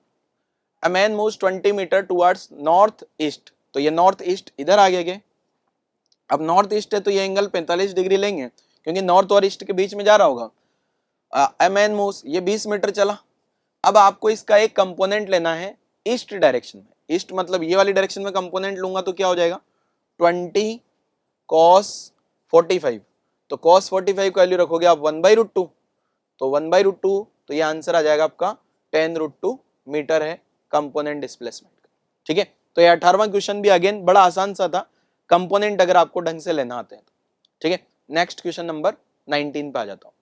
a man moves 20 metre towards north east, तो ये नॉर्थ ईस्ट इधर आ गए। अब नॉर्थ ईस्ट है तो ये एंगल 45 डिग्री लेंगे, क्योंकि नॉर्थ और ईस्ट के बीच में जा रहा होगा। अ मैन मूव्स, ये 20 मीटर चला। अब आपको इसका एक कंपोनेंट लेना है ईस्ट डायरेक्शन में, ईस्ट मतलब ये वाली डायरेक्शन में कंपोनेंट लूंगा तो क्या हो जाएगा 20 cos 45, तो cos 45 का वैल्यू रखोगे आप 1/√2, तो 1/√2, तो ये आंसर आ जाएगा आपका 10√2 मीटर है कंपोनेंट डिस्प्लेसमेंट। ठीक है, तो ये 18वां क्वेश्चन भी अगेन बड़ा आसान सा था, कंपोनेंट अगर आपको ढंग से लेना आते हैं तो। ठीक है, नेक्स्ट क्वेश्चन नंबर 19 पे आ जाता हूँ।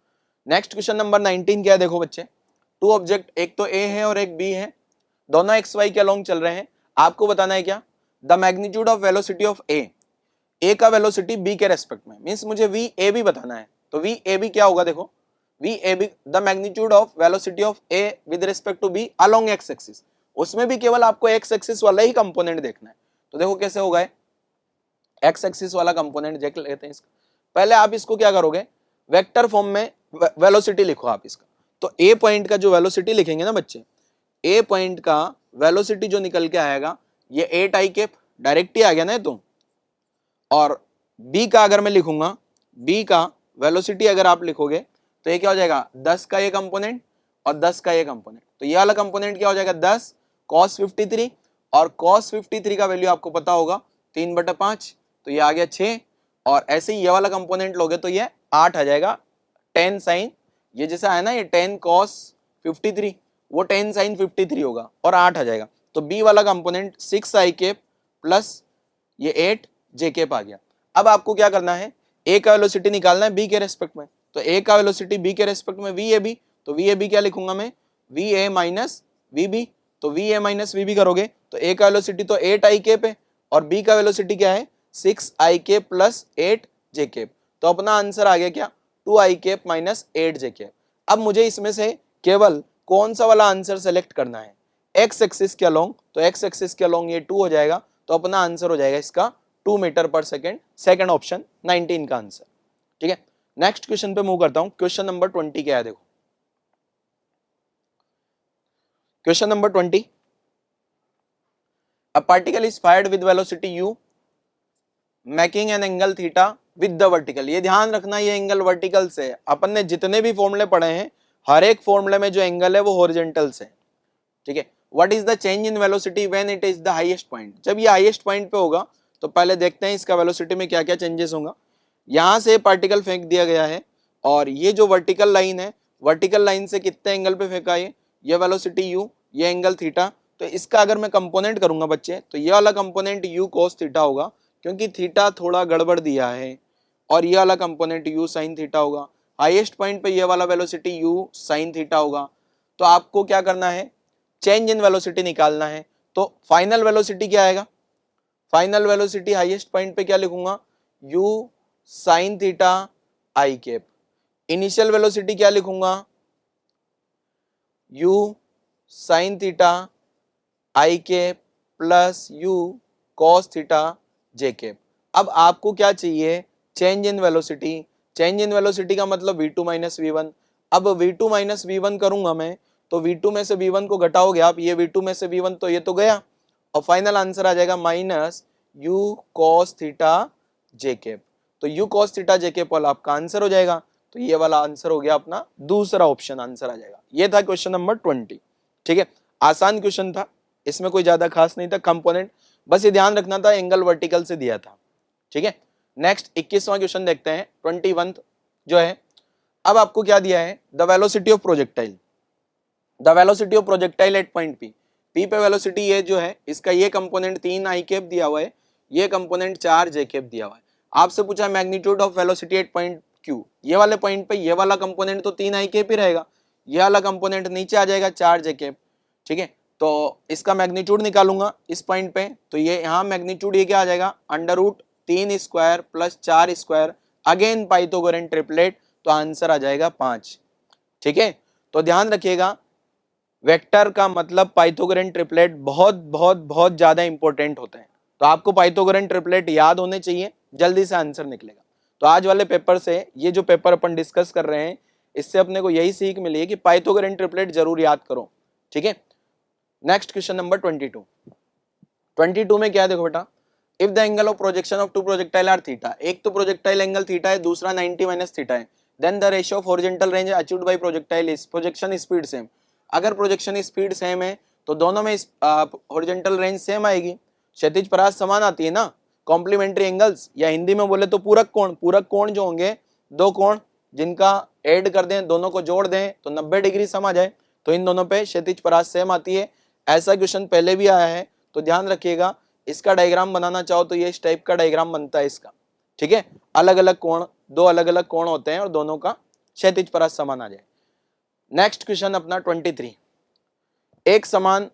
नेक्स्ट क्वेश्चन नंबर 19 क्या है, देखो बच्चे, टू ऑब्जेक्ट, एक तो ए है और एक बी है, दोनों एक्स वाई के अलोंग चल रहे हैं। आपको बताना है क्या, the magnitude of velocity of A का वेलोसिटी बी के रेस्पेक्ट में, मींस मुझे वी ए बी बताना है। तो वी ए बी क्या होगा, देखो V A B the magnitude of velocity of A with respect to B along X axis, उसमें भी केवल आपको एक्स एक्सिस वाला ही कंपोनेंट देखना है। तो देखो कैसे होगा, एक्स एक्सिस वाला कंपोनेंट देख लेते हैं इसका। पहले आप इसको क्या करोगे, वेक्टर फॉर्म में वेलोसिटी लिखो आप इसका। तो ए पॉइंट का जो वेलोसिटी लिखेंगे ना बच्चे, ए पॉइंट का वेलोसिटी जो निकल के आएगा ये 8 आई कैप, डायरेक्ट ही आ गया ना तो। और बी का अगर मैं लिखूंगा, बी का वेलोसिटी अगर आप लिखोगे तो ये क्या हो जाएगा, 10 का ये कंपोनेंट और 10 का ये कंपोनेंट। तो ये वाला कंपोनेंट क्या हो जाएगा, 10 cos 53, और cos 53 का वैल्यू आपको पता होगा 3/5, तो ये आ गया 6। और ऐसे ही ये वाला कंपोनेंट लोगे तो ये 8 आ जाएगा, 10 sin, ये जैसा है ना ये 10 cos 53, वो 10 sin 53 होगा और 8 आ जाएगा। तो बी वाला कंपोनेंट 6 आई कैप प्लस ये 8 जे कैप आ गया। अब आपको क्या करना है, ए का वेलोसिटी निकालना है बी के रेस्पेक्ट में। तो ए का वेलोसिटी बी के रेस्पेक्ट में वी ए बी, तो वी ए बी क्या लिखूंगा मैं, V A minus V B. तो V A minus V B करोगे तो ए का वेलोसिटी तो 8 आई कैप है और बी का वेलोसिटी क्या है, 6 आई कैप प्लस 8 जे कैप। तो अपना आंसर आ गया क्या, 2 आई कैप माइनस 8 जे कैप। अब मुझे इसमें से केवल कौन सा वाला आंसर सेलेक्ट करना है, एक्स एक्सिस के अलोंग। तो एक्स एक्सिस के अलोंग ये 2 हो जाएगा, तो अपना आंसर हो जाएगा इसका 2 मीटर पर सेकेंड, सेकेंड ऑप्शन 19 का आंसर। ठीक है, नेक्स्ट क्वेश्चन पे मूव करता हूं। क्वेश्चन नंबर 20 क्या है, देखो question number 20, a particle is fired with velocity you making an angle theta with the vertical. ये ध्यान रखना, ये एंगल वर्टिकल से, अपन ने जितने भी फॉर्मूले पढ़े हैं हर एक फॉर्मूले में जो एंगल है वो हॉरिजॉन्टल से। ठीक है, what is the change in velocity when it is the highest point. जब ये हाईएस्ट पॉइंट पे होगा तो पहले देखते हैं इसका वेलोसिटी में क्या क्या चेंजेस होगा। यहां से पार्टिकल फेंक दिया गया है और ये जो वर्टिकल लाइन है, वर्टिकल लाइन से कितने एंगल पे फेंका है, ये वेलोसिटी यू, ये एंगल थीटा। तो इसका अगर मैं कंपोनेंट करूंगा बच्चे तो ये वाला कंपोनेंट यू कोस थीटा होगा, क्योंकि थीटा थोड़ा गड़बड़ दिया है, और ये वाला कंपोनेंट यू साइन थीटा होगा। हाईएस्ट पॉइंट पे ये वाला वेलोसिटी यू साइन थीटा होगा। तो आपको क्या करना है, चेंज इन वेलोसिटी निकालना है। तो फाइनल वेलोसिटी क्या आएगा, फाइनल वेलोसिटी हाईएस्ट पॉइंट पे क्या लिखूंगा, u sine theta i cap. Initial velocity क्या लिखूंगा, u sine theta i cap plus u cos theta j cap. अब आपको क्या चाहिए, change in velocity. Change in velocity का मतलब v2 माइनस v1। अब v2 माइनस v1 करूंगा मैं, तो v2 में से v1 को घटाओगे आप, ये v2 में से v1 तो ये तो गया, और फाइनल आंसर आ जाएगा minus u cos theta j cap. तो u cos theta j cap वाला आपका आंसर हो जाएगा। तो ये वाला आंसर हो गया अपना दूसरा ऑप्शन आंसर आ जाएगा। ये था क्वेश्चन नंबर 20। ठीक है, आसान क्वेश्चन था, इसमें कोई ज्यादा खास नहीं था। कंपोनेंट बस ये ध्यान रखना था, एंगल वर्टिकल से दिया था। ठीक है, नेक्स्ट 21वां क्वेश्चन देखते हैं, 21 जो है। अब आपको क्या दिया है, the velocity of projectile, the velocity of projectile eight point P. P पे वेलोसिटी ये जो है, इसका ये कंपोनेंट 3 आई कैप दिया हुआ है, ये कंपोनेंट 4 जे कैप दिया हुआ है। आपसे पूछा magnitude of velocity at point Q, ये वाले पॉइंट पे ये वाला कंपोनेंट तो 3 आई कैप ही रहेगा, ये वाला कंपोनेंट नीचे आ जाएगा 4 जे कैप। ठीक है, तो इसका मैग्नीट्यूड निकालूंगा इस पॉइंट पे, तो ये यहाँ मैग्नीट्यूड ये क्या आ जाएगा, √3 square plus 4 square, again Pythagorean triplet, तो आंसर आ जाएगा 5। ठीक है, तो ध्यान रखिएगा, वेक्टर का मतलब पाइथागोरन ट्रिपलेट बहुत बहुत बहुत ज्यादा इंपॉर्टेंट होते हैं। तो आपको पाइथागोरन ट्रिपलेट याद होने चाहिए, जल्दी से आंसर निकलेगा। तो आज वाले पेपर से, ये जो पेपर अपन डिस्कस कर रहे हैं, इससे अपने को यही सीख मिली है कि पाइथागोरन ट्रिपलेट जरूर याद करो। ठीक है, नेक्स्ट क्वेश्चन नंबर 22। 22 में क्या है, देखो बेटा, if the angle of projection of two projectile are theta, एक तो प्रोजेक्टाइल एंगल थीटा है, दूसरा 90 माइनस थीटा है, then the ratio of horizontal range achieved by projectile is, projection speed same. अगर प्रोजेक्शन स्पीड सेम है तो दोनों में हॉरिजॉन्टल रेंज सेम आएगी, क्षैतिज परास समान आती है ना, कॉम्प्लीमेंट्री एंगल्स, या हिंदी में बोले तो पूरक कोण। पूरक कोण जो होंगे, दो कोण जिनका ऐड कर दें, दोनों को जोड़ दें तो 90 डिग्री सम आ जाए, तो इन दोनों पे क्षैतिज परास सेम आती है। ऐसा क्वेश्चन पहले भी आया है, तो ध्यान रखिएगा। इसका डायग्राम बनाना चाहो तो ये इस टाइप का डायग्राम बनता है इसका। ठीक है, अलग अलग कोण, दो अलग अलग कोण होते हैं और दोनों का क्षैतिज परास समान आ जाए। नेक्स्ट क्वेश्चन अपना 23, एक समान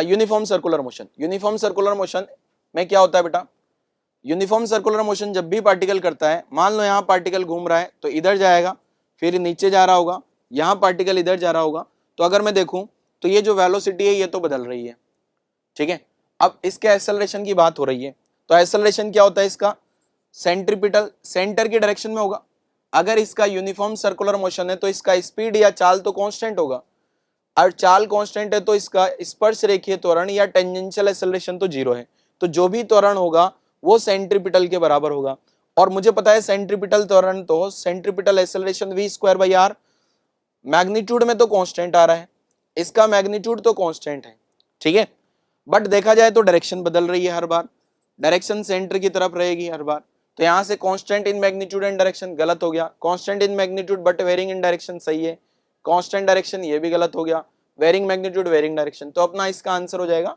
uniform circular motion. Uniform circular motion में क्या होता है बेटा, यूनिफॉर्म सर्कुलर मोशन जब भी पार्टिकल करता है, मान लो यहाँ पार्टिकल घूम रहा है तो इधर जाएगा, फिर नीचे जा रहा होगा, यहाँ पार्टिकल इधर जा रहा होगा, तो अगर मैं देखूं तो ये जो वेलोसिटी है ये तो बदल रही है, ठीक है। अब इसके एक्सेलरेशन की बात हो रही है, तो एक्सेलरेशन क्या होता है इसका, सेंट्रीपिटल, सेंटर की डायरेक्शन में होगा। अगर इसका यूनिफॉर्म सर्कुलर मोशन है तो इसका स्पीड या चाल तो कांस्टेंट होगा, और चाल कांस्टेंट है तो इसका स्पर्श रेखीय त्वरण या टेंजेंशियल एक्सेलरेशन तो जीरो है। तो जो भी त्वरण होगा वो सेंट्रीपिटल के बराबर होगा, और मुझे पता है सेंट्रीपिटल त्वरण तो सेंट्रीपिटल एक्सेलरेशन v²/r, मैग्नीट्यूड में तो कांस्टेंट आ रहा है, इसका मैग्नीट्यूड तो कांस्टेंट है, ठीक है। बट देखा जाए तो डायरेक्शन बदल रही है हर बार, डायरेक्शन सेंटर की तरफ रहेगी हर बार। तो यहां से constant in magnitude and direction गलत हो गया, constant in magnitude but varying in direction सही है, कांस्टेंट डायरेक्शन ये भी गलत हो गया, वेरिंग मैग्नीट्यूड वेरिंग डायरेक्शन, तो अपना इसका आंसर हो जाएगा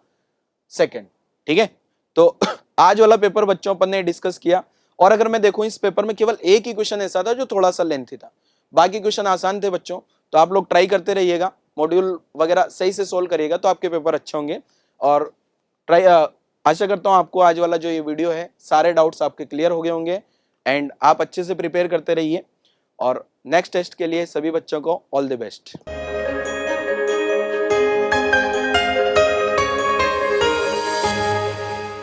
सेकंड, ठीक है। तो आज वाला पेपर बच्चों अपन ने डिस्कस किया, और अगर मैं देखूं इस पेपर में केवल एक ही क्वेश्चन ऐसा था जो थोड़ा सा लेंथी था, बाकी क्वेश्चन आसान थे बच्चों। तो आप लोग ट्राई करते रहिएगा, मॉड्यूल वगैरह सही से सोल्व करिएगा तो आपके पेपर अच्छे होंगे। और ट्राई आशा करता हूँ आपको आज वाला जो ये वीडियो है सारे डाउट्स आपके क्लियर हो गए होंगे, एंड आप अच्छे से प्रिपेयर करते रहिए, और नेक्स्ट टेस्ट के लिए सभी बच्चों को ऑल द बेस्ट।